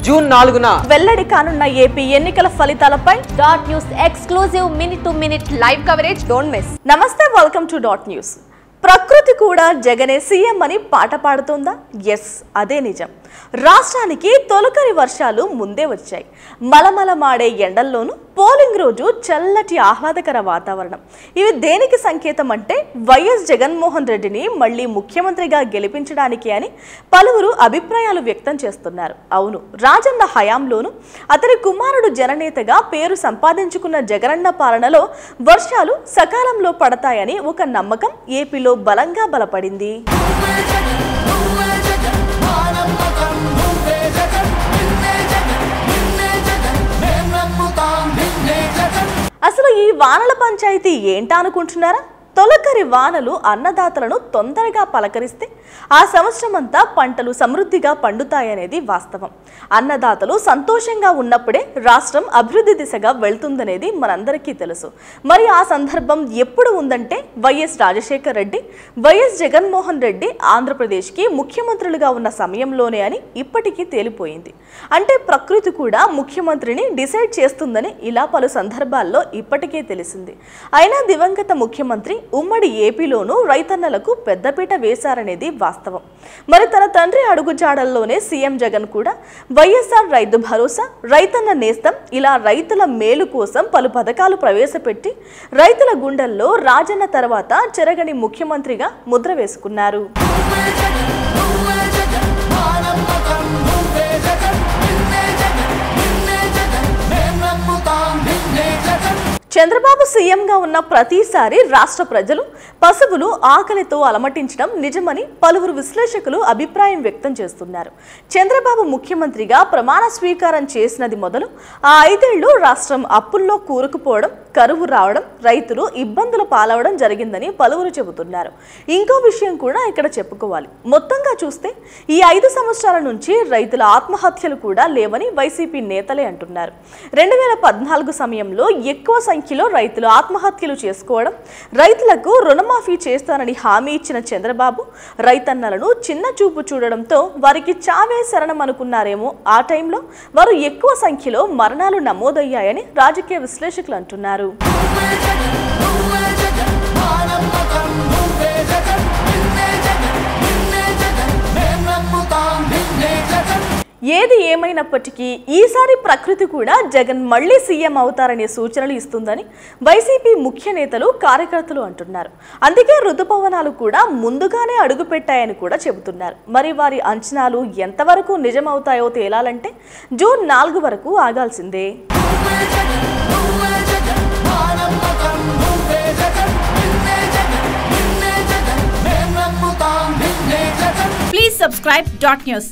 June 4న వెల్లడి కానున్న AP ఎన్నికల ఫలితాలపై dot news exclusive minute to minute live coverage don't miss. నమస్తే, వెల్కమ్ టు డాట్ న్యూస్. ప్రకృతి కూడా జగనే సీఎం అని పాట పాడుతోందా? ఎస్, అదే నిజం. రాష్ట్రానికి తొలకరి వర్షాలు ముందే వచ్చాయి. మలమలమాడే ఎండల్లోనూ పోలింగ్ రోజు చల్లటి ఆహ్లాదకర వాతావరణం. ఇవి దేనికి సంకేతం అంటే వైఎస్ జగన్మోహన్ రెడ్డిని మళ్లీ ముఖ్యమంత్రిగా గెలిపించడానికి అని పలువురు అభిప్రాయాలు వ్యక్తం చేస్తున్నారు. అవును, రాజన్న హయాంలోనూ అతని కుమారుడు జననేతగా పేరు సంపాదించుకున్న జగనన్న పాలనలో వర్షాలు సకాలంలో పడతాయని ఒక నమ్మకం ఏపీలో బలంగా బలపడింది. అసలు ఈ వానల పంచాయతీ ఏంటా అనుకుంటున్నారా? తొలకరి వానలు అన్నదాతలను తొందరగా పలకరిస్తే ఆ సంవత్సరం అంతా పంటలు సమృద్ధిగా పండుతాయనేది వాస్తవం. అన్నదాతలు సంతోషంగా ఉన్నప్పుడే రాష్ట్రం అభివృద్ధి దిశగా వెళ్తుందనేది మనందరికీ తెలుసు. మరి ఆ సందర్భం ఎప్పుడు ఉందంటే వైఎస్ రాజశేఖర్ రెడ్డి, వైఎస్ జగన్మోహన్ రెడ్డి ఆంధ్రప్రదేశ్కి ముఖ్యమంత్రులుగా ఉన్న సమయంలోనే అని ఇప్పటికీ తేలిపోయింది. అంటే ప్రకృతి కూడా ముఖ్యమంత్రిని డిసైడ్ చేస్తుందని ఇలా పలు సందర్భాల్లో ఇప్పటికే తెలిసింది. అయినా దివంగత ముఖ్యమంత్రి ఉమ్మడి ఏపీలోనూ రైతన్నలకు పెద్దపీట వేశారనేది వాస్తవం. మరి తన తండ్రి అడుగుజాడల్లోనే సీఎం జగన్ కూడా వైఎస్ఆర్ రైతు భరోసా, రైతన్న నేస్తం ఇలా రైతుల మేలు కోసం పలు పథకాలు ప్రవేశపెట్టి రైతుల గుండెల్లో రాజన్న తర్వాత చెరగని ముఖ్యమంత్రిగా ముద్ర వేసుకున్నారు. చంద్రబాబు సీఎంగా ఉన్న ప్రతిసారి రాష్ట్ర ప్రజలు పశువులు ఆకలితో అలమటించడం నిజమని పలువురు విశ్లేషకులు అభిప్రాయం వ్యక్తం చేస్తున్నారు. చంద్రబాబు ముఖ్యమంత్రిగా ప్రమాణ స్వీకారం చేసినది మొదలు ఆ 5 ఏళ్లు రాష్ట్రం అప్పుల్లో కూరుకుపోవడం, కరువు రావడం, రైతులు ఇబ్బందులు పాలవడం జరిగిందని పలువురు చెబుతున్నారు. ఇంకో విషయం కూడా ఇక్కడ చెప్పుకోవాలి. మొత్తంగా చూస్తే ఈ 5 సంవత్సరాల నుంచి రైతుల ఆత్మహత్యలు కూడా లేవని వైసీపీ నేతలే అంటున్నారు. 2014 సమయంలో ఎక్కువ సంఖ్యలో రైతులు ఆత్మహత్యలు చేసుకోవడం, రైతులకు రుణమాఫీ చేస్తానని హామీ ఇచ్చిన చంద్రబాబు రైతన్నలను చిన్న చూపు చూడడంతో వారికి చావే శరణం అనుకున్నారేమో. ఆ టైంలో వారు ఎక్కువ సంఖ్యలో మరణాలు నమోదయ్యాయని రాజకీయ విశ్లేషకులు అంటున్నారు. ఏది ఏమైనప్పటికీ ఈసారి ప్రకృతి కూడా జగన్ మళ్లీ సీఎం అవుతారనే సూచనలు ఇస్తుందని వైసీపీ ముఖ్య నేతలు, కార్యకర్తలు అంటున్నారు. అందుకే ఋతుపవనాలు కూడా ముందుగానే అడుగుపెట్టాయని కూడా చెబుతున్నారు. మరి వారి అంచనాలు ఎంతవరకు నిజమవుతాయో తేలాలంటే జూన్ 4 వరకు ఆగాల్సిందే. Please subscribe dot news.